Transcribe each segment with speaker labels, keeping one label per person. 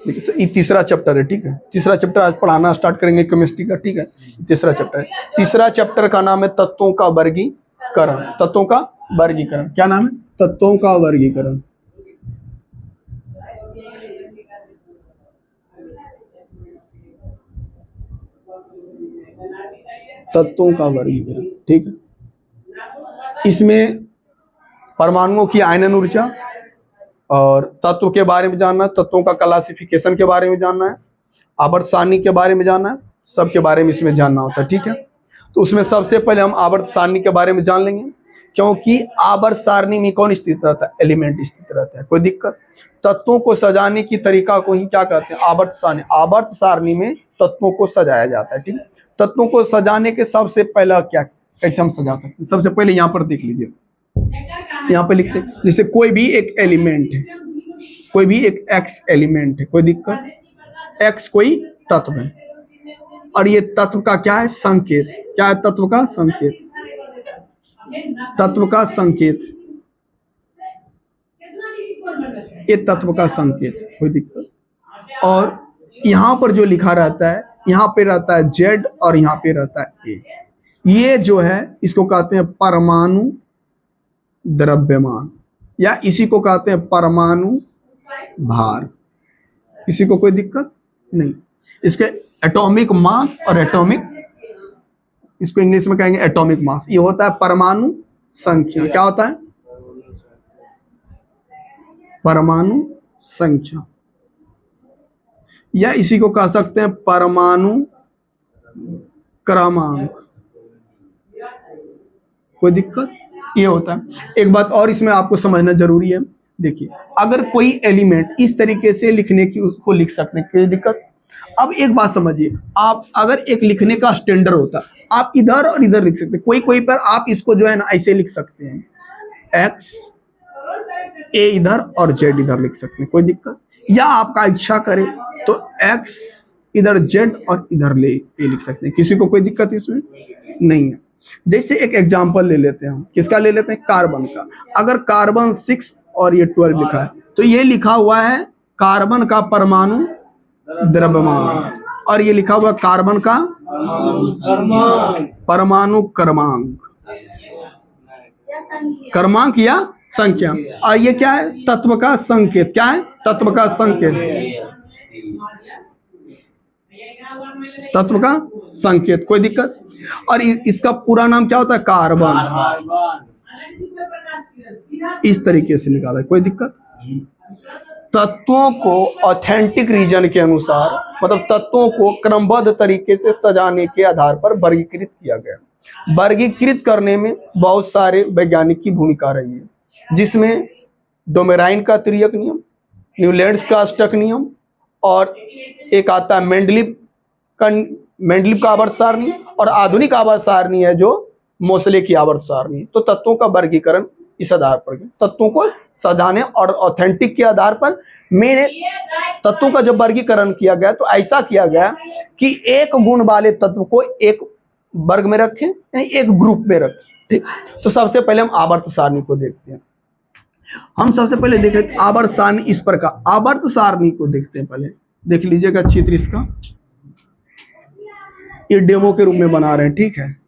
Speaker 1: देखिए ये तीसरा चैप्टर है, ठीक है। तीसरा चैप्टर आज पढ़ाना स्टार्ट करेंगे केमिस्ट्री का, ठीक है। तीसरा चैप्टर है। तीसरा चैप्टर का नाम है तत्वों का वर्गीकरण। तत्वों का वर्गीकरण, क्या नाम है? तत्वों का वर्गीकरण। तत्वों का वर्गीकरण, ठीक है। इसमें परमाणुओं की आयनन ऊर्जा और तत्व के बारे में जानना है, तत्वों का क्लासिफिकेशन के बारे में जानना है, आवर्त सारणी के बारे में जानना है, सब के बारे में इसमें जानना होता है, ठीक है। तो उसमें सबसे पहले हम आवर्त सारणी के बारे में जान लेंगे, क्योंकि आवर्त सारणी में कौन स्थित रहता है? एलिमेंट स्थित रहता है। कोई दिक्कत? तत्वों को सजाने की तरीका को ही क्या कहते हैं? आवर्त सारणी। आवर्त सारणी में तत्वों को सजाया जाता है, ठीक है। तत्वों को सजाने के सबसे पहला क्या, कैसे हम सजा सकते हैं? सबसे पहले यहाँ पर देख लीजिए, यहाँ पे लिखते हैं जैसे कोई भी एक एलिमेंट है, कोई भी एक एक्स एलिमेंट है, कोई दिक्कत? एक्स कोई तत्व है और ये तत्व का क्या है? संकेत। क्या है तत्व का? संकेत। तत्व का संकेत, ये तत्व का संकेत, कोई दिक्कत? और यहां पर जो लिखा रहता है, यहाँ पे रहता है जेड और यहाँ पे रहता है ए। ये जो है इसको कहते हैं परमाणु द्रव्यमान, या इसी को कहते हैं परमाणु भार। किसी को कोई दिक्कत नहीं? इसके एटॉमिक मास और एटॉमिक, इसको इंग्लिश में कहेंगे एटॉमिक मास। ये होता है परमाणु संख्या। क्या होता है? परमाणु संख्या, या इसी को कह सकते हैं परमाणु क्रमांक। कोई दिक्कत? ये होता है। एक बात और इसमें आपको समझना जरूरी है, देखिए अगर कोई एलिमेंट इस तरीके से लिखने की, उसको लिख सकते हैं, कोई दिक्कत? अब एक बात समझिए, आप अगर एक लिखने का स्टैंडर्ड होता, आप इधर और इधर लिख सकते हैं, कोई कोई पर आप इसको जो है ना ऐसे लिख सकते हैं, एक्स ए इधर और जेड इधर लिख सकते हैं, कोई दिक्कत? या आपका इच्छा करे तो एक्स इधर जेड और इधर ले ए लिख सकते हैं, किसी को कोई दिक्कत इसमें नहीं है। जैसे एक एग्जांपल ले लेते हैं हम, किसका ले लेते हैं? कार्बन का। अगर कार्बन 6 और ये 12 लिखा है, तो ये लिखा हुआ है कार्बन का परमाणु द्रव्यमान, और ये लिखा हुआ कार्बन का परमाणु क्रमांक, क्रमांक या संख्या। और ये क्या है? तत्व का संकेत। क्या है? तत्व का संकेत, तत्व का संकेत, कोई दिक्कत? और इसका पूरा नाम क्या होता है? कार्बन। इस तरीके से निकाला है, कोई दिक्कत? तत्वों को ऑथेंटिक रीजन के अनुसार, मतलब तत्वों को क्रमबद्ध तरीके से सजाने के आधार पर वर्गीकृत किया गया। वर्गीकृत करने में बहुत सारे वैज्ञानिक की भूमिका रही है, जिसमें डोमेराइन का तिर्यक नियम, न्यूलैंड्स का अष्टक नियम, और एक आता है मेंडलीव का आवर्त सारणी, और आधुनिक आवर्त सारणी है जो मोसले की आवर्त सारणी। तो तत्वों का वर्गीकरण इस आधार पर, तत्वों को सजाने और ऑथेंटिक के आधार पर मेरे तत्वों का जब वर्गीकरण किया गया, तो ऐसा किया गया कि एक गुण वाले तत्व को एक वर्ग में रखें, यानी एक ग्रुप में रखें, ठीक। तो सबसे पहले हम आवर्त सारणी को देखते हैं। हम सबसे पहले देख रहे आवर्त सारणी इस प्रकार, आवर्त सारणी को देखते हैं। पहले देख लीजिएगा चित्र इसका, ये डेमो के रूप में बना रहे हैं, ठीक है।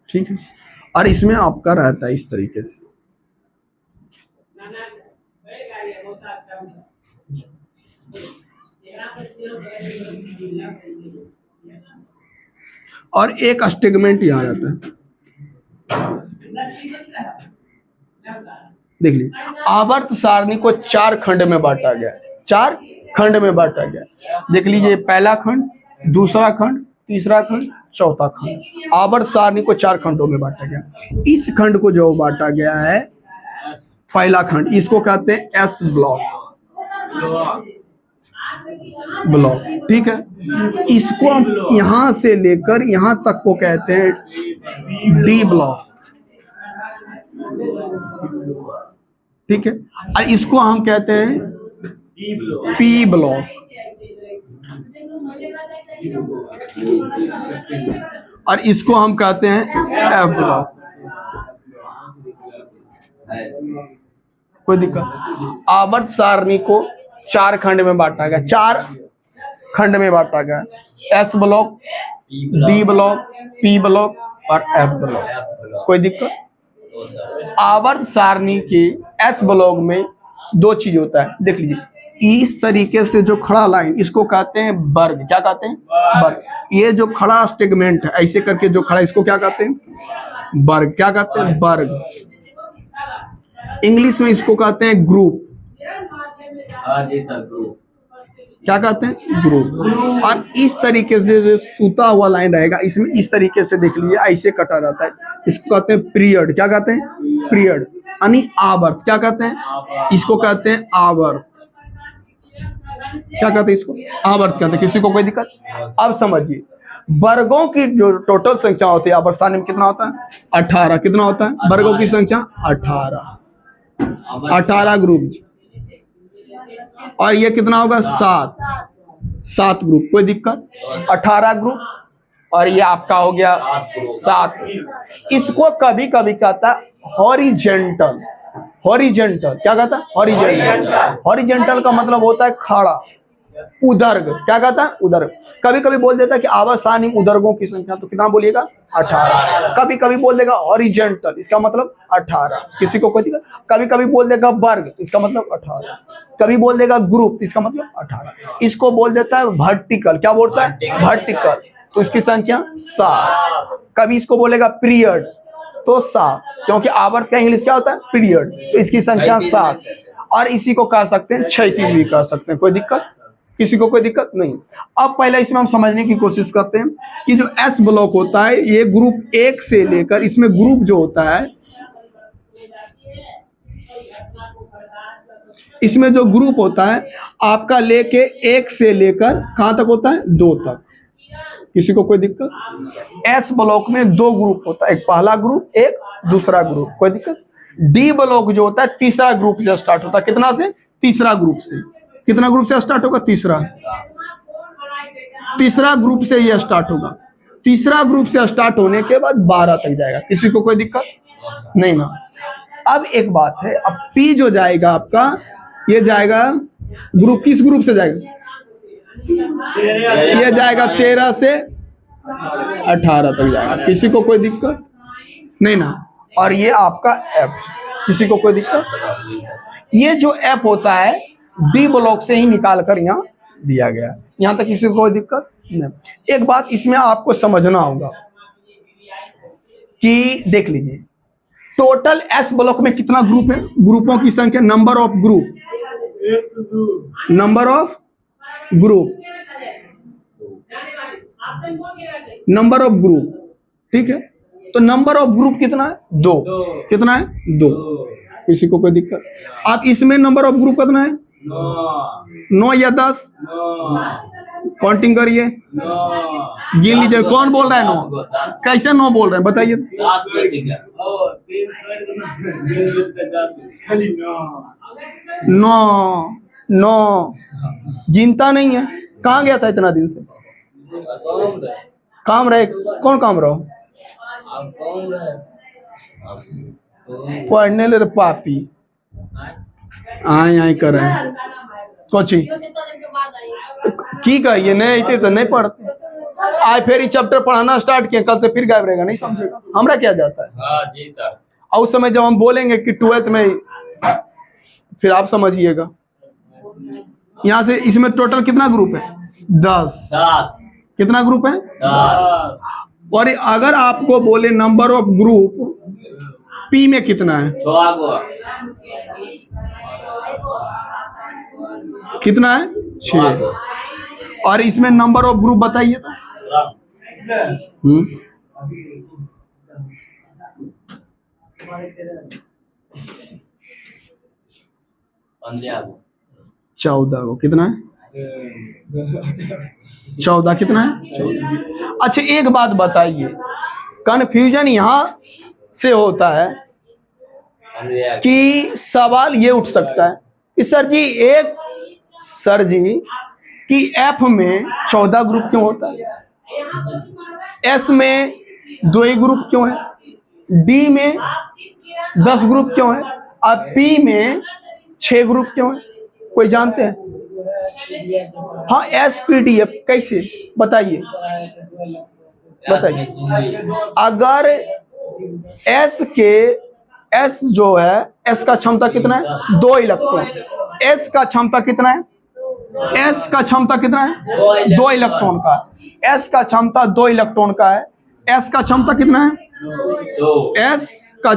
Speaker 1: ठीक है, और इसमें आपका रहता है इस तरीके से, और एक स्टेगमेंट यहाँ रहता है। देख लीजिए, आवर्त सारणी को 4 खंड में बांटा गया, 4 खंड में बांटा गया। देख लीजिए, पहला खंड, दूसरा खंड, तीसरा खंड, चौथा खंड। आवर्त सारणी को 4 खंडों में बांटा गया। इस खंड को जो बांटा गया है, पहला खंड, इसको कहते हैं एस ब्लॉक, ठीक है। इसको हम यहां से लेकर यहां तक को कहते हैं डी ब्लॉक, ठीक है, और इसको हम कहते हैं पी ब्लॉक, और इसको हम कहते हैं एफ ब्लॉक। कोई दिक्कत? आवर्त सारणी को 4 खंड में बांटा गया, 4 खंड में बांटा गया, S block, D block, P block और एफ ब्लॉक। कोई दिक्कत? आवर्त सारणी के एस ब्लॉक में 2 चीज होता है, देख लीजिए। इस तरीके से जो खड़ा लाइन, इसको कहते हैं वर्ग। क्या कहते हैं? वर्ग। ये जो खड़ा स्टेगमेंट है, ऐसे करके जो खड़ा, इसको क्या कहते हैं? वर्ग। क्या कहते हैं? वर्ग। इंग्लिश में इसको कहते हैं ग्रुप। क्या कहते हैं? ग्रुप। और इस तरीके से जो सूता हुआ लाइन रहेगा, इसमें इस तरीके से देख लीजिए, ऐसे कटा रहता है, इसको कहते हैं पीरियड। क्या कहते हैं? पीरियड। यानी आवर्त। क्या कहते हैं? इसको कहते हैं आवर्त। क्या कहते हैं? इसको आवर्त कहते हैं। किसी को कोई दिक्कत? अब समझिए, वर्गों की जो टोटल संख्या होती है आवर्त सारणी में कितना होता है? 18। कितना होता है वर्गों की संख्या? 18। 18 ग्रुप। और ये कितना होगा? 7 ग्रुप। कोई दिक्कत? 18 ग्रुप और ये आपका हो गया 7। इसको कभी कभी कहता है हॉरिजेंटल। हॉरिजेंटल क्या कहता है? हॉरिजेंटल। हॉरिजेंटल का मतलब होता है खड़ा। उदर्ग। क्या कहता है? उदर्ग। कभी कभी बोल देता है कि आवर्त सारणी में उदर्गों की संख्या, तो कितना बोलिएगा? 18। कभी कभी बोल देगा हॉरिजेंटल, इसका मतलब 18। किसी को कोई दिक्कत? कभी कभी बोल देगा वर्ग, इसका मतलब 18। कभी बोल देगा ग्रुप, इसका मतलब 18। इसको बोल देता है वर्टिकल। क्या बोलता है? वर्टिकल, तो इसकी संख्या 7। कभी इसको बोलेगा पीरियड, तो 7, क्योंकि आवर्त का इंग्लिश क्या होता है? पीरियड, तो इसकी संख्या 7। और इसी को कह सकते हैं क्षैतिज भी कह सकते हैं। कोई दिक्कत? किसी को कोई दिक्कत नहीं। अब पहले इसमें हम समझने की कोशिश करते हैं कि जो एस ब्लॉक होता है, ये ग्रुप 1 से लेकर, इसमें ग्रुप जो होता है, इसमें जो ग्रुप होता है आपका लेके 1 से लेकर कहां तक होता है? 2 तक। किसी को कोई दिक्कत? एस ब्लॉक में 2 ग्रुप होता है, एक पहला ग्रुप, एक दूसरा ग्रुप। कोई दिक्कत? डी ब्लॉक जो होता है तीसरा ग्रुप से स्टार्ट होता है। कितना से? तीसरा ग्रुप से। कितना ग्रुप से स्टार्ट होगा? तीसरा। तीसरा ग्रुप से ये स्टार्ट होगा। तीसरा ग्रुप से स्टार्ट होने के बाद 12 तक जाएगा। किसी को कोई दिक्कत नहीं ना? अब एक बात है, अब पी जो जाएगा आपका, ये जाएगा ग्रुप, किस ग्रुप से जाएगा? ये जाएगा 13 से 18 तक जाएगा। किसी को कोई दिक्कत नहीं ना? और ये आपका एफ। किसी को कोई दिक्कत? ये जो एफ होता है डी ब्लॉक से ही निकाल कर यहाँ दिया गया। यहाँ तक किसी को कोई दिक्कत नहीं। एक बात इसमें आपको समझना होगा कि देख लीजिए, टोटल एस ब्लॉक में कितना ग्रुप है? ग्रुपों की संख्या, number of group, number of group, number of group. ठीक है, तो नंबर ऑफ ग्रुप कितना है? 2। कितना है? 2। किसी को कोई दिक्कत? आप इसमें नंबर ऑफ ग्रुप कितना है? 9 या 10? काउंटिंग करिए, गिन लीजिए। कौन बोल रहा है 9? कैसे 9 बोल रहे हैं बताइए? 9 गिनता नहीं है। कहाँ गया था इतना दिन से? काम रहे। कौन काम रहो? पढ़ने ले पापी आई कर रहे हैं कोची की कहिए नहीं थे तो नहीं पढ़ते। आज फिर ये चैप्टर पढ़ाना स्टार्ट किए, कल से फिर गायब रहेगा, नहीं समझेगा। हमरा क्या जाता है? जी सर। और उस समय जब हम बोलेंगे कि 12th में, फिर आप समझिएगा। यहाँ से इसमें टोटल कितना ग्रुप है? 10। कितना ग्रुप है? 10। और अगर आपको बोले नंबर ऑफ ग्रुप पी में कितना है? कितना है? 6। और इसमें नंबर ऑफ ग्रुप बताइए तो। 14 को। कितना है? 14। कितना है? 14। अच्छा एक बात बताइए, कन्फ्यूजन यहां से होता है कि सवाल ये उठ सकता है कि सर जी कि एफ में 14 ग्रुप क्यों होता है, एस में 2 ही ग्रुप क्यों है, डी में 10 ग्रुप क्यों है और पी में 6 ग्रुप क्यों है? कोई जानते हैं? हाँ, एसपीडीएफ कैसे बताइए? अगर एस जो है, एस का क्षमता कितना है? 2 इलेक्ट्रॉन। एस का क्षमता कितना है? एस का क्षमता कितना है? 2 इलेक्ट्रॉन का। एस का क्षमता 2 इलेक्ट्रॉन का है। एस का क्षमता कितना है? एस का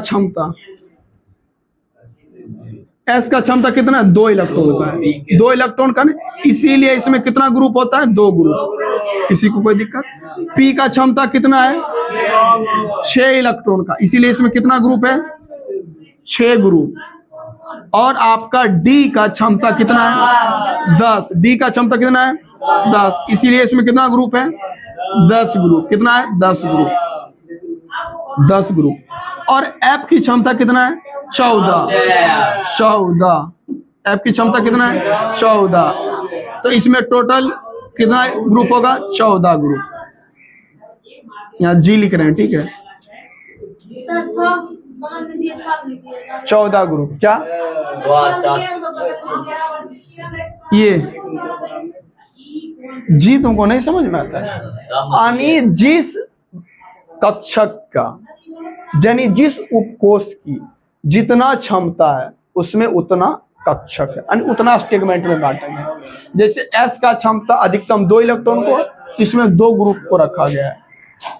Speaker 1: क्षमता कितना है? 2 इलेक्ट्रॉन का है। 2 इलेक्ट्रॉन का नहीं, इसीलिए इसमें कितना ग्रुप होता है? 2 ग्रुप। किसी को कोई दिक्कत? पी का क्षमता कितना है? 6 इलेक्ट्रॉन का, इसीलिए इसमें कितना ग्रुप है? 6 ग्रुप। और आपका डी का क्षमता कितना है? 10। डी का क्षमता कितना है? 10, इसीलिए इसमें कितना ग्रुप है? 10 ग्रुप। कितना है? 10 ग्रुप। 10 ग्रुप। और एफ की क्षमता कितना है? 14। एफ की क्षमता कितना है? 14। तो इसमें टोटल कितना ग्रुप होगा? 14 ग्रुप। यहाँ जी लिख रहे हैं, ठीक है? 14 ग्रुप। क्या ये जी तुमको नहीं समझ में आता है? यानी जिस कक्षक का, यानी जिस उपकोष की जितना क्षमता है उसमें उतना कक्षक है, यानी उतना स्टेगमेंट में बांटा गया। जैसे एस का क्षमता अधिकतम 2 इलेक्ट्रॉन को, इसमें 2 ग्रुप को रखा गया है।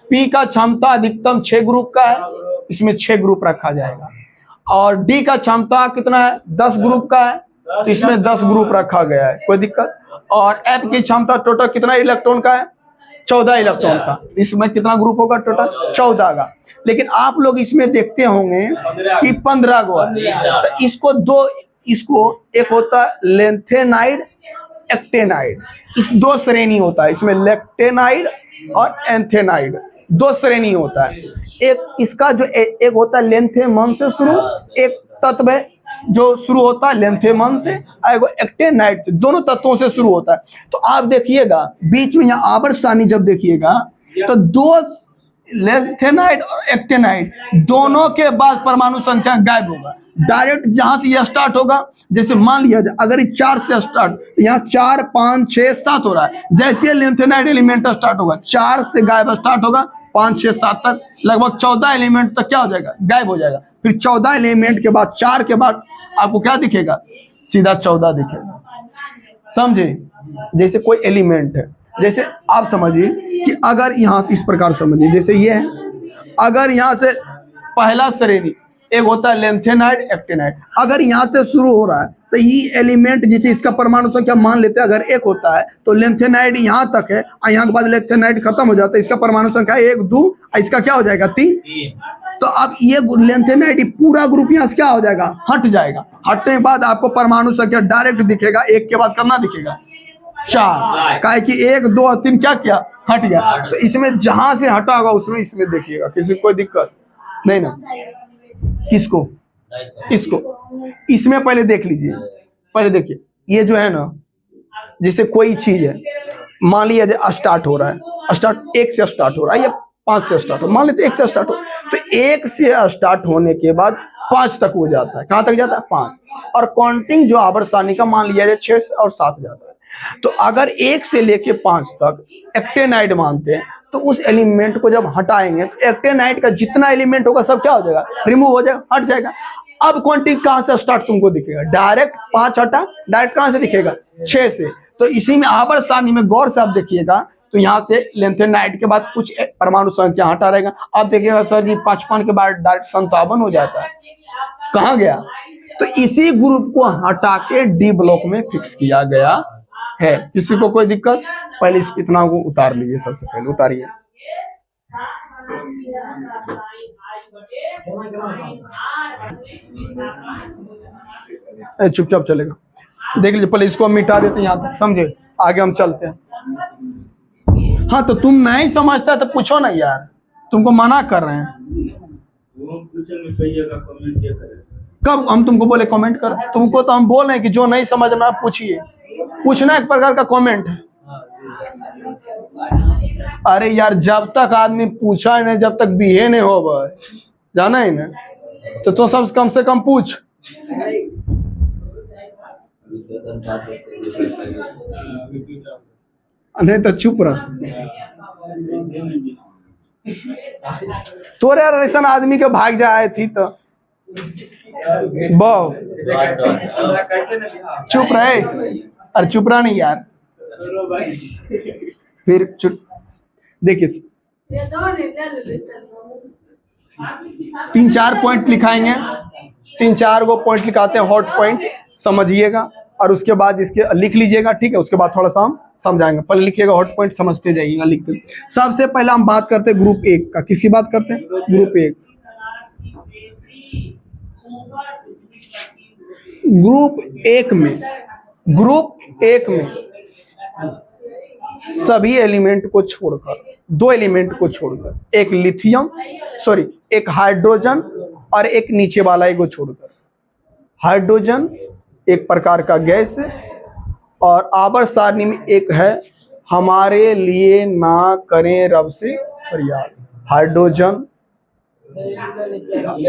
Speaker 1: पी का क्षमता अधिकतम 6 ग्रुप का है, इसमें 6 ग्रुप रखा जाएगा। और डी का क्षमता कितना है? 10 ग्रुप का है, तो इसमें 10 ग्रुप रखा गया है। कोई दिक्कत? और एफ की क्षमता टोटल कितना इलेक्ट्रॉन का है? 14 इलेक्ट्रॉन का। इसमें कितना ग्रुप होगा? टोटल 14 का। लेकिन आप लोग इसमें देखते होंगे कि 15 गो है। तो इसको एक होता है लेंथेनाइड, एक्टेनाइड। इस 2 श्रेणी होता है इसमें, लेक्टेनाइड और एंथेनाइड 2 श्रेणी होता है। एक इसका जो एक होता है लेंथेमन से शुरू, एक तत्व है जो शुरू होता है लेंथेमन से, और एक्टेनाइड से। दोनों तत्वों से शुरू होता है। तो आप देखिएगा बीच में यहाँ आवर्त सारणी जब देखिएगा तो 2 लेंथेनाइड और एक्टेनाइड दोनों के बाद परमाणु संख्या गायब होगा। डायरेक्ट जहां से यह स्टार्ट होगा, जैसे मान लिया जाए अगर 4 से स्टार्ट, यहाँ 4, 5, 6, 7 हो रहा है। जैसे लेंथेनाइड एलिमेंट स्टार्ट होगा, 4 से गायब स्टार्ट होगा, 5, 6, 7 तक लगभग 14 एलिमेंट तक क्या हो जाएगा? गायब हो जाएगा। फिर 14 एलिमेंट के बाद 4 के बाद आपको क्या दिखेगा? सीधा 14 दिखेगा। समझे? जैसे कोई एलिमेंट है, जैसे आप समझिए कि अगर यहाँ से इस प्रकार समझिए, जैसे ये है, अगर यहाँ से पहला श्रेणी एक होता है लेंथेनाइड, एक्टेनाइड। अगर यहाँ से शुरू हो रहा है तो ये एलिमेंट, जिसे इसका परमाणु संख्या मान लेते हैं अगर 1 होता है, तो लेंथेनाइड यहाँ तक है, और यहाँ के बाद लेंथेनाइड खत्म हो जाता है, इसका परमाणु संख्या 1, 2, इसका क्या हो जाएगा? 3। तो अब ये लेंथेनाइड पूरा ग्रुप यहाँ से क्या हो जाएगा? हट जाएगा। हटने के बाद आपको परमाणु संख्या डायरेक्ट दिखेगा, 1 के बाद करना दिखेगा 4, काहे कि 1, 2 और 3 क्या किया? हट गया। तो इसमें जहां से हटा होगा उसमें इसमें देखिएगा, किसी को कोई दिक्कत नहीं ना? किसको? इसको। इसमें पहले देख लीजिए, पहले देखिए, ये जो है ना, जैसे कोई चीज है, मान लिया स्टार्ट हो रहा है, 1 से स्टार्ट हो रहा है या 5 से स्टार्ट हो, मान लेते 1 से स्टार्ट हो, तो 1 से स्टार्ट होने के बाद 5 तक हो जाता है। कहां तक जाता है? 5। और काउंटिंग जो आवर्त सारणी का मान लिया जाए 6 और 7 जाता है। तो अगर 1 से लेके 5 तक एक्टेनाइड मानते हैं, तो उस एलिमेंट को जब हटाएंगे तो एक्टेनाइड का जितना एलिमेंट होगा सब क्या हो जाएगा? रिमूव हो जाएगा, हट जाएगा। अब काउंटिंग कहां से स्टार्ट तुमको दिखेगा? डायरेक्ट 5 हटा, डायरेक्ट कहां से दिखेगा? 6 से। तो इसी में आवर्त सारणी में गौर से आप देखिएगा, तो यहाँ से लेंथेनाइड के बाद कुछ परमाणु संख्या हटा रहेगा। आप देखिएगा सर जी 55 के बाद डायरेक्ट 57 हो जाता है, कहाँ गया? तो इसी ग्रुप को हटा के डी ब्लॉक में फिक्स किया गया है। किसी को कोई दिक्कत? पहले इतना को उतार लीजिए, सबसे पहले उतारिए। चुपचाप चलेगा, देख लीजिए। पहले इसको हम मिटा देते हैं यहाँ तक, समझे? आगे हम चलते हैं। हाँ, तो तुम नहीं समझता तो पूछो ना यार, तुमको मना कर रहे हैं। कब हम तुमको बोले कमेंट कर? तुमको तो हम बोल रहे हैं कि जो नहीं समझ में पूछिए। पूछना एक प्रकार का कमेंट है। अरे यार, जब तक आदमी पूछा नहीं, जब तक बिहे नहीं हो जाना है ना, तो सब कम से कम पूछ। नहीं तो चुप रह। तोरे यार ऐसा आदमी के भाग जाए थी तो बहु चुप रहे। अरे चुप रहा नहीं यार, फिर चुप। देखिए 3-4 पॉइंट लिखाएंगे, 3-4 वो पॉइंट लिखाते हैं, हॉट पॉइंट समझिएगा और उसके बाद इसके लिख लीजिएगा, ठीक है। उसके बाद थोड़ा सा हम समझाएंगे, पहले लिखिएगा, हॉट पॉइंट समझते जाइएगा, लिखते। सबसे पहले हम बात करते हैं ग्रुप 1 का। किसकी बात करते हैं? ग्रुप 1। ग्रुप एक में सभी एलिमेंट को छोड़कर, 2 एलिमेंट को छोड़कर, एक हाइड्रोजन और एक नीचे वाला एक को छोड़कर। हाइड्रोजन एक प्रकार का गैस है और आवर्त सारणी में एक है, हमारे लिए ना करें रब से फरियाद। हाइड्रोजन,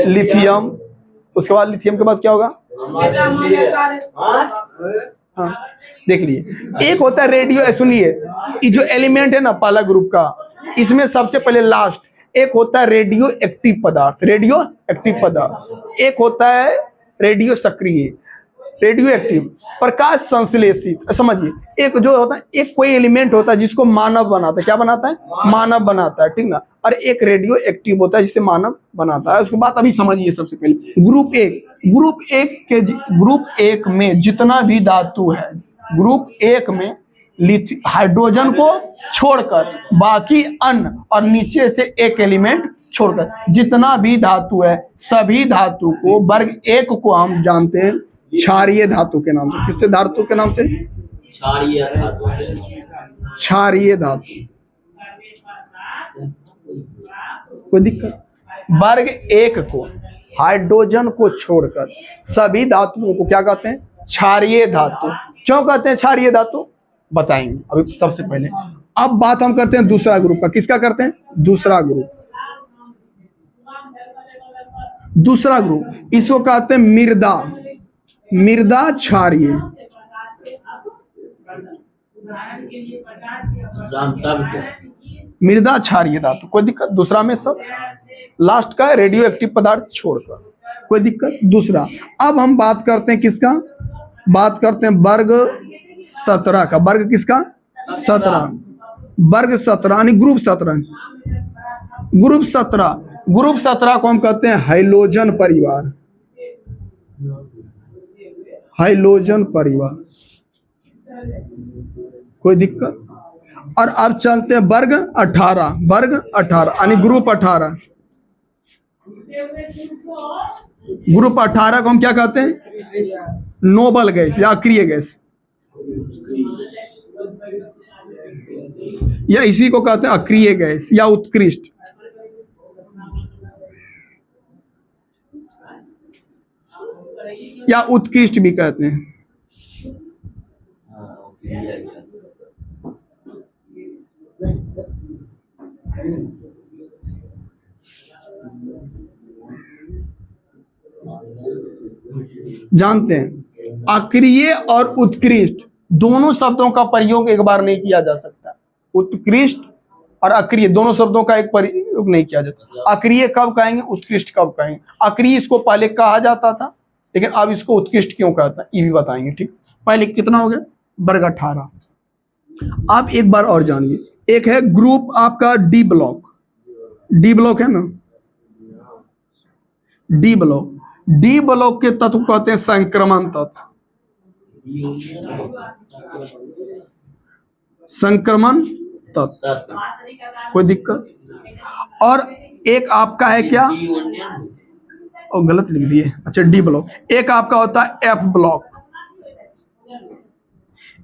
Speaker 1: लिथियम, उसके बाद लिथियम के बाद क्या होगा? हाँ, देख लिए। एक होता है रेडियो, सुनिए, ये जो एलिमेंट है ना पहला ग्रुप का, इसमें सबसे पहले लास्ट एक होता है रेडियो एक्टिव पदार्थ। रेडियो एक्टिव पदार्थ एक होता है रेडियो सक्रिय, रेडियो एक्टिव, प्रकाश संश्लेषित। समझिए, एक जो होता है, एक कोई एलिमेंट होता है जिसको मानव बनाता है। क्या बनाता है? मानव बनाता है, ठीक ना। और एक रेडियो एक्टिव होता है जिसे मानव बनाता है। उसके बाद अभी समझिए, सबसे पहले ग्रुप 1 में जितना भी धातु है, ग्रुप 1 में हाइड्रोजन को छोड़कर बाकी अन्य और नीचे से एक एलिमेंट छोड़कर जितना भी धातु है, सभी धातु को वर्ग 1 को हम जानते हैं क्षारीय धातु के नाम से। किससे धातु के नाम से? क्षारीय धातु। कोई दिक्कत? वर्ग 1 को, हाइड्रोजन को छोड़कर सभी धातुओं को क्या कहते हैं? क्षारीय धातु। क्यों कहते हैं क्षारीय धातु? बताएंगे अभी। सबसे पहले अब बात हम करते हैं दूसरा ग्रुप का। किसका करते हैं? दूसरा ग्रुप। दूसरा ग्रुप इसको कहते हैं मृदा क्षारीय। मृदा क्षारीय धातु। कोई दिक्कत? दूसरा में सब लास्ट का रेडियो एक्टिव पदार्थ छोड़कर, कोई दिक्कत? दूसरा। अब हम बात करते हैं किसका? बात करते हैं वर्ग 17 का। वर्ग किसका? 17। वर्ग 17 यानी ग्रुप 17। ग्रुप 17 को हम कहते हैं हाइलोजन परिवार। हाइलोजन परिवार, कोई दिक्कत? और अब चलते हैं वर्ग 18। वर्ग 18 यानी ग्रुप 18। ग्रुप 18 को हम क्या कहते हैं? नोबल गैस या अक्रिय गैस, या इसी को कहते हैं अक्रिय गैस या उत्कृष्ट। या उत्कृष्ट भी कहते हैं। जानते हैं, अक्रिय और उत्कृष्ट दोनों शब्दों का प्रयोग एक बार नहीं किया जा सकता। उत्कृष्ट और अक्रिय दोनों शब्दों का एक प्रयोग नहीं किया जाता। अक्रिय कब कहेंगे, उत्कृष्ट कब कहेंगे। अक्रिय इसको पहले कहा जाता था, लेकिन अब इसको उत्कृष्ट क्यों कहता है ये भी बताएंगे, ठीक। पहले कितना हो गया? वर्ग 18। अब एक बार और जानिए, एक है ग्रुप आपका डी ब्लॉक। डी ब्लॉक है ना, डी ब्लॉक। डी ब्लॉक के तत्व कहते हैं संक्रमण तत्व। संक्रमण तत्व, कोई दिक्कत? और एक आपका है क्या, और गलत लिख दिए, अच्छा डी ब्लॉक। एक आपका होता है एफ ब्लॉक,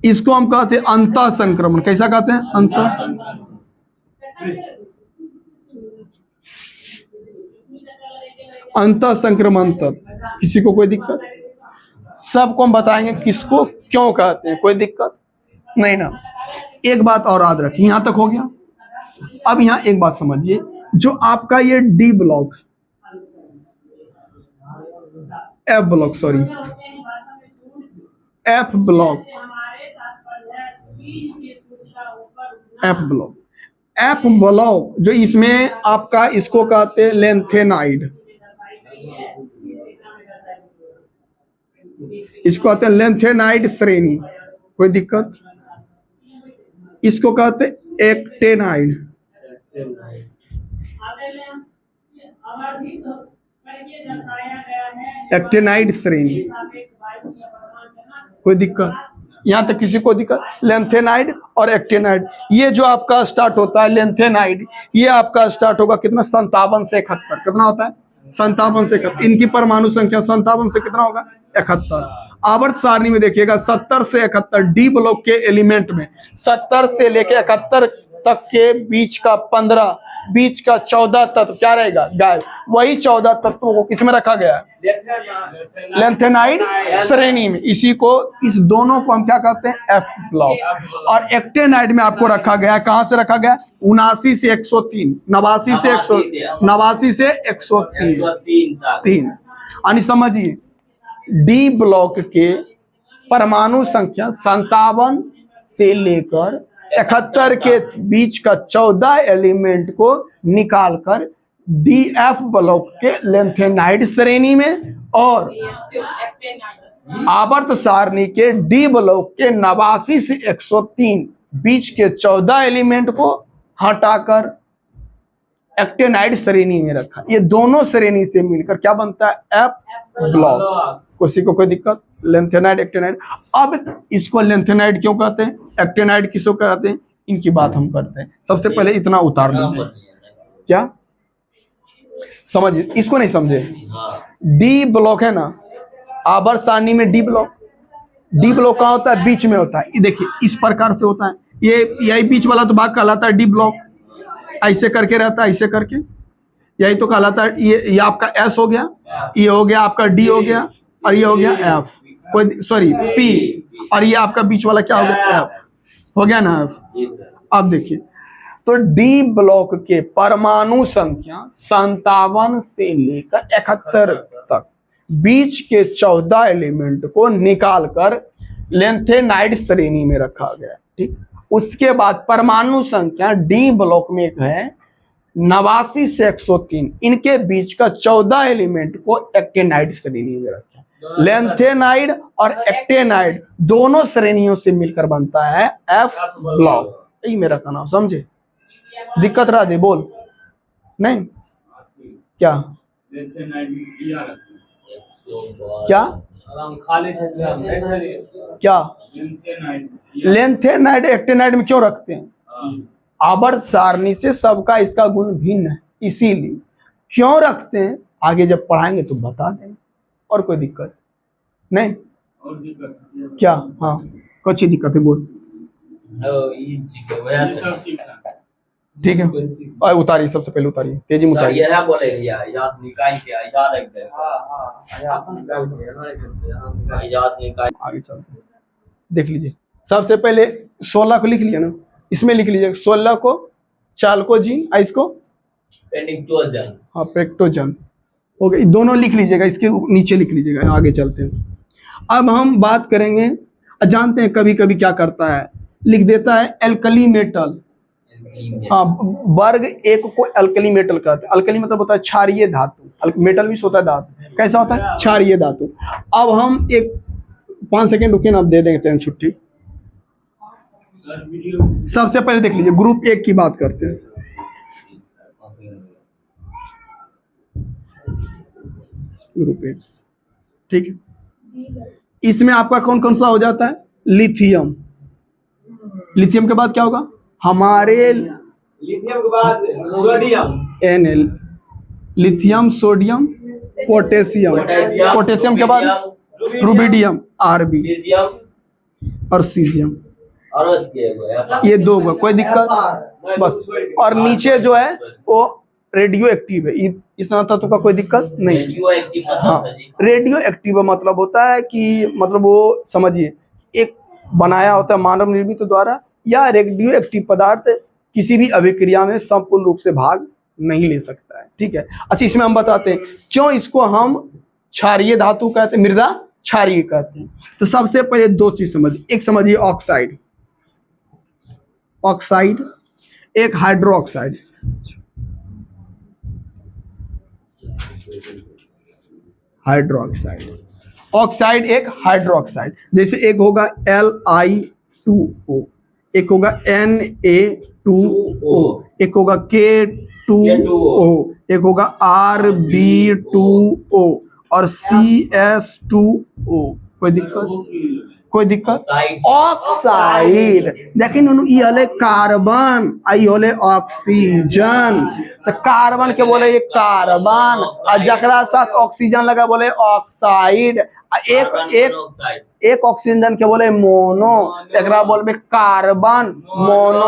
Speaker 1: इसको हम कहते हैं अंतः संक्रमण। कैसा कहते हैं? अंतः। अंतः संक्रमण तत्व किसी को कोई दिक्कत? सबको हम बताएंगे किसको क्यों कहते हैं, कोई दिक्कत नहीं ना। एक बात और याद रखिए, यहां तक हो गया। अब यहां एक बात समझिए, जो आपका ये D block, F block, sorry F block, F block, F block जो इसमें आपका, इसको कहते हैं लेंथेनाइड, इसको कहते हैं लेंथेनाइड श्रेणी, कोई दिक्कत? इसको कहते हैं एक्टेनाइड, एक्टेनाइड श्रेणी, कोई दिक्कत? यहां तक किसी को दिक्कत? लेंथेनाइड और एक्टेनाइड, ये जो आपका स्टार्ट होता है लेंथेनाइड, ये आपका स्टार्ट होगा कितना? 57 से 71। कितना होता है? 57 से 71। इनकी परमाणु संख्या 57 से कितना होगा? 71। आवर्त सारणी में देखिएगा 70 से 71 डी ब्लॉक के एलिमेंट में 70 से लेके 71 तक के बीच का 15, बीच का 14 तत्व क्या रहेगा? गायब। वही 14 तत्वों को किसमें रखा गया है? लेंथेनाइड श्रेणी में। इसी को, इस दोनों को हम क्या कहते हैं? F block. और एक्टेनाइड में आपको रखा गया, कहां से रखा गया? 79 से 103, 89 से 103। यानी समझिए डी ब्लॉक के परमाणु संख्या 57 से लेकर 71 के बीच का 14 एलिमेंट को निकालकर डीएफ ब्लॉक के लेंथेनाइड श्रेणी में और आवर्त सारणी के डी ब्लॉक के 89 से 103 बीच के 14 एलिमेंट को हटाकर एक्टेनाइड श्रेणी में रखा। ये दोनों श्रेणी से मिलकर क्या बनता है? F block. किसी को कोई दिक्कत? Lanthanide, actinide. अब इसको लेंथेनाइड क्यों कहते हैं, एक्टेनाइड किसको कहते हैं, इनकी बात हम करते हैं। सबसे पहले इतना उतार लीजिए, क्या समझिए, इसको नहीं समझे? डी ब्लॉक है ना, आवर्त सारणी में डी ब्लॉक, डी ब्लॉक कहाँ होता है? बीच में होता है। ये देखिए इस प्रकार से होता है, ये यही बीच वाला तो भाग कहलाता है डी ब्लॉक। ऐसे करके रहता है, ऐसे करके, यही तो कहलाता है। ये आपका एस हो गया, ये हो गया आपका डी हो गया, और ये हो गया एफ, कोई सॉरी पी, और ये आपका बीच वाला क्या हो गया? एफ हो गया ना, एफ। अब देखिए तो डी ब्लॉक के परमाणु संख्या 57 से लेकर 71 तक बीच के 14 एलिमेंट को निकालकर लेंथेनाइड श्रेणी में रखा गया। ठीक, उसके बाद परमाणु संख्या डी ब्लॉक में है 89 से 103, इनके बीच का 14 एलिमेंट को एक्टेनाइड श्रेणी में रखा। लेंथेनाइड और एक्टेनाइड दोनों श्रेणियों से मिलकर बनता है एफ ब्लॉक। यही मेरा कहना, समझे? दिक्कत रहा दे बोल नहीं क्या? क्या क्या लेंथेनाइड एक्टेनाइड में क्यों रखते हैं? आवर्त सारणी से सबका इसका गुण भिन्न है, इसीलिए क्यों रखते हैं आगे जब पढ़ाएंगे तो बता देंगे। और कोई दिक्कत नहीं? और दिक्कत क्या? हाँ कुछ दिक्कत है बोल। ठीक है, और उतारिए, सबसे पहले उतारिए, तेजी में उतारिए। आगे चलते हैं, देख लीजिए। सबसे पहले 16 को लिख लिया ना, इसमें लिख लीजिए 16 को चाल्कोजीन, इसको हाँ पेक्टोजन हो गया, दोनों लिख लीजिएगा, इसके नीचे लिख लीजिएगा। आगे चलते हैं, अब हम बात करेंगे। जानते हैं कभी कभी क्या करता है, लिख देता है एल्कली मेटल। हाँ, वर्ग एक को एल्कली मेटल कहते हैं। एल्कली मतलब होता है क्षारीय धातु, मेटल भी होता है धातु। कैसा होता है? क्षारीय धातु। अब हम एक 5 सेकेंड रुकिए ना, अब दे देते हैं छुट्टी। सबसे पहले देख लीजिए ग्रुप 1 की बात करते हैं। ग्रुप 1, ठीक है। इसमें आपका कौन कौन सा हो जाता है? लिथियम। लिथियम के बाद क्या होगा? हमारे लिथियम के बाद sodium, Nl, lithium, sodium, potassium, potassium के बाद रुबिडियम, Rb, और सीजियम। ये 2 का कोई दिक्कत बस। और नीचे जो है वो रेडियो एक्टिव है, इस तत्व का कोई दिक्कत नहीं।
Speaker 2: रेडियो एक्टिव मतलब
Speaker 1: हाँ,
Speaker 2: सर जी?
Speaker 1: रेडियो एक्टिव मतलब होता है कि मतलब वो समझिए एक बनाया होता है मानव निर्मित द्वारा, या रेडियो एक्टिव पदार्थ किसी भी अभिक्रिया में संपूर्ण रूप से भाग नहीं ले सकता है, ठीक है। अच्छा, इसमें हम बताते हैं क्यों इसको हम क्षारीय धातु कहते हैं, मृदा क्षारीय कहते हैं। तो सबसे पहले दो चीज समझिए, एक समझिए ऑक्साइड, ऑक्साइड एक हाइड्रोक्साइड। हाइड्रोक्साइड, ऑक्साइड एक हाइड्रोक्साइड, जैसे एक होगा Li2O, एक होगा Na2O, एक होगा K2O, एक होगा Rb2O और CS2O। कोई दिक्कत? कोई दिक्कत? ऑक्साइड देखिन ई होले कार्बन, आई होले ऑक्सीजन। तो कार्बन के बोले ये कार्बन, और जकरा साथ ऑक्सीजन लगा बोले ऑक्साइड। एक ऑक्सीजन के बोले मोनो, एकरा बोलबे carbon mono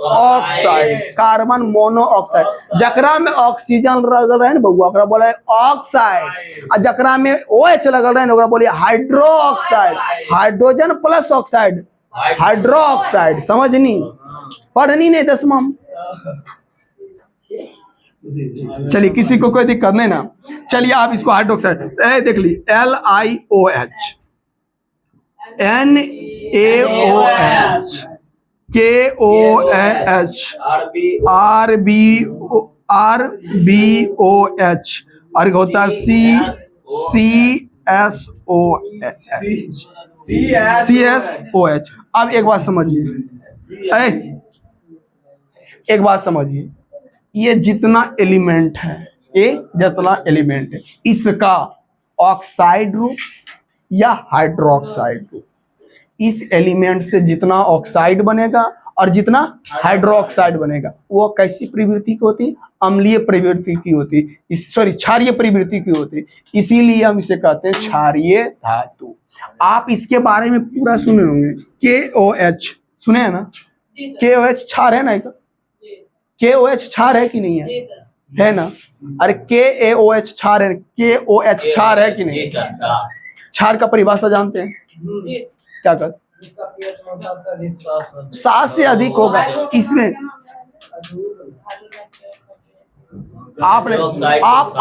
Speaker 1: oxide, carbon mono oxide. जकरा में ऑक्सीजन लगल रहे ना बउआ ओकरा बोले ऑक्साइड, और जकरा में OH लगल रहे ना ओकरा बोले hydro oxide, hydrogen plus oxide hydro oxide. समझनी? पढ़नी नहीं 10वां में? चलिए, किसी को कोई दिक्कत नहीं ना? चलिए आप इसको हाइड्रोक्साइड देख ली, LiOH, NaOH, KOH, RbOH और होता है CSOH। अब एक बात समझिए, एक बात समझिए, ये जितना एलिमेंट है, ये जितना एलिमेंट है, इसका ऑक्साइड रूप या हाइड्रोक्साइड रूप, इस एलिमेंट से जितना ऑक्साइड बनेगा और जितना हाइड्रोक्साइड बनेगा वो कैसी प्रवृत्ति की होती? अम्लीय प्रवृत्ति की होती, क्षारीय प्रवृत्ति की होती। इसीलिए हम इसे कहते हैं क्षारीय धातु। आप इसके बारे में पूरा सुने होंगे, KOH सुने हैं ना? KOH क्षार है ना? KOH क्षार है कि नहीं है? है ना? अरे KaOH क्षार है, KOH क्षार है कि नहीं? क्षार का परिभाषा जानते हैं? क्या कहते? 7 से अधिक होगा। इसमें आप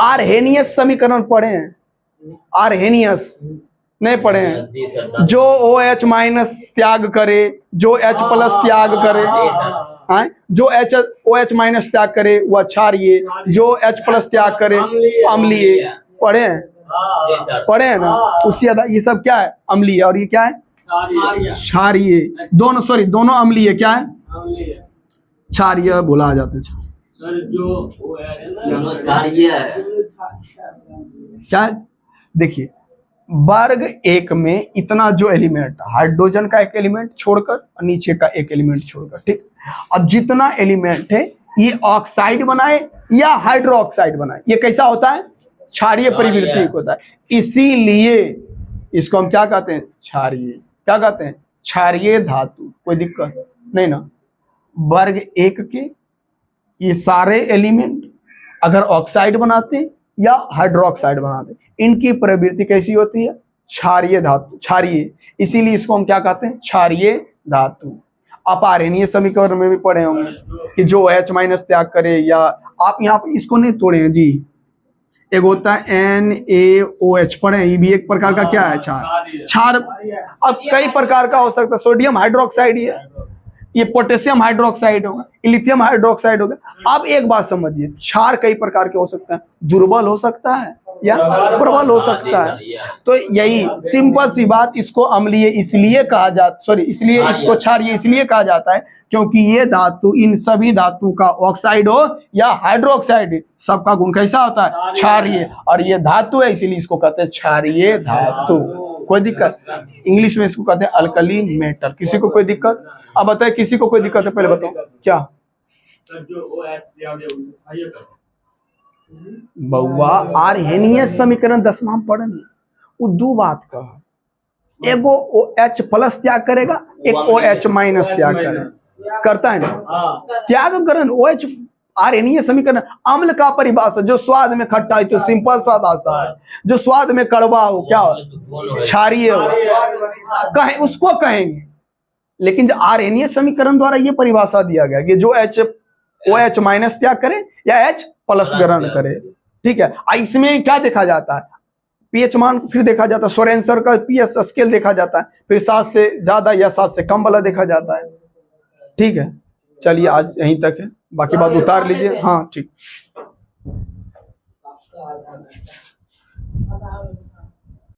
Speaker 1: आर्हेनियस समीकरण पढ़े हैं? आर्हेनियस नहीं पढ़े हैं? जो OH माइनस त्याग करे, जो H प्लस त्याग करे, जो OH माइनस त्याग करे वह क्षारीय, जो H प्लस त्याग करे अम्लीय। पढ़े हैं? पढ़े हैं ना? उससे ज्यादा ये सब क्या है? अम्लीय, और ये क्या है? क्षारीय। दोनों दोनों अम्लीय, क्या है? क्षारीय भुला जाते हैं। क्या देखिए, वर्ग 1 में इतना जो एलिमेंट, हाइड्रोजन का एक एलिमेंट छोड़कर, नीचे का एक एलिमेंट छोड़कर, ठीक। अब जितना एलिमेंट है ये ऑक्साइड बनाए या हाइड्रोक्साइड बनाए, ये कैसा होता है? क्षारीय प्रवृत्ति होता है। इसीलिए इसको हम क्या कहते हैं? क्षारीय। क्या कहते हैं? क्षारीय धातु। कोई दिक्कत नहीं ना? वर्ग 1 के ये सारे एलिमेंट अगर ऑक्साइड बनाते या हाइड्रोक्साइड बनाते, इनकी प्रवृत्ति कैसी होती है? क्षारीय धातु, क्षारीय। इसीलिए इसको हम क्या कहते हैं? क्षारीय धातु। आप आर्हेनीय समीकरण में भी पढ़े होंगे कि जो OH माइनस त्याग करे, या आप यहाँ पे इसको नहीं तोड़े हैं जी, एक होता है NaOH पढ़े, ये भी एक प्रकार का क्या है? क्षार। अब कई प्रकार का हो सकता है, सोडियम हाइड्रोक्साइड ये पोटेशियम हाइड्रोक्साइड होगा, लिथियम हाइड्रोक्साइड होगा। अब एक बात समझिए, क्षार कई प्रकार के हो सकता है, दुर्बल हो सकता है या प्रबल हो सकता है। तो यही सिंपल सी बात, इसको अम्लीय इसलिए कहा जाता, इसलिए इसको क्षारीय इसलिए कहा जाता है क्योंकि ये धातु, इन सभी धातु का ऑक्साइड हो या हाइड्रोक्साइड, सबका गुण कैसा होता है? क्षारीय। और ये धातु है इसीलिए इसको कहते हैं क्षारीय धातु। कोई दिक्कत? इंग्लिश में इसको कहते हैं अल्कली मेटल। किसी को कोई दिक्कत? अब बताए, किसी को कोई दिक्कत है? पहले बताओ क्या बउआ? आर्हेनियस समीकरण 10वां में पढ़नी, वो दो बात कहा, एगो OH प्लस त्याग करेगा, एक OH माइनस त्याग करेगा, करता है ना? त्याग करण OH आर्यनीय समीकरण अम्ल का परिभाषा, जो स्वाद में खट्टा है तो सिंपल सा भाषा है, जो स्वाद में कड़वा हो क्या हो, क्षारीय हो, कहें उसको कहेंगे। लेकिन जो आर्यनीय समीकरण द्वारा ये परिभाषा दिया गया कि जो H वो H माइनस त्याग करे या H प्लस ग्रहण करे, ठीक है। इसमें क्या देखा जाता है, पीएच मान फिर देखा जाता है, सोरेनसर का पीएच स्केल देखा जाता है, फिर 7 से ज्यादा या 7 से कम वाला देखा जाता है, ठीक है। चलिए आज यहीं तक है, बाकी बात उतार लीजिए। हाँ ठीक।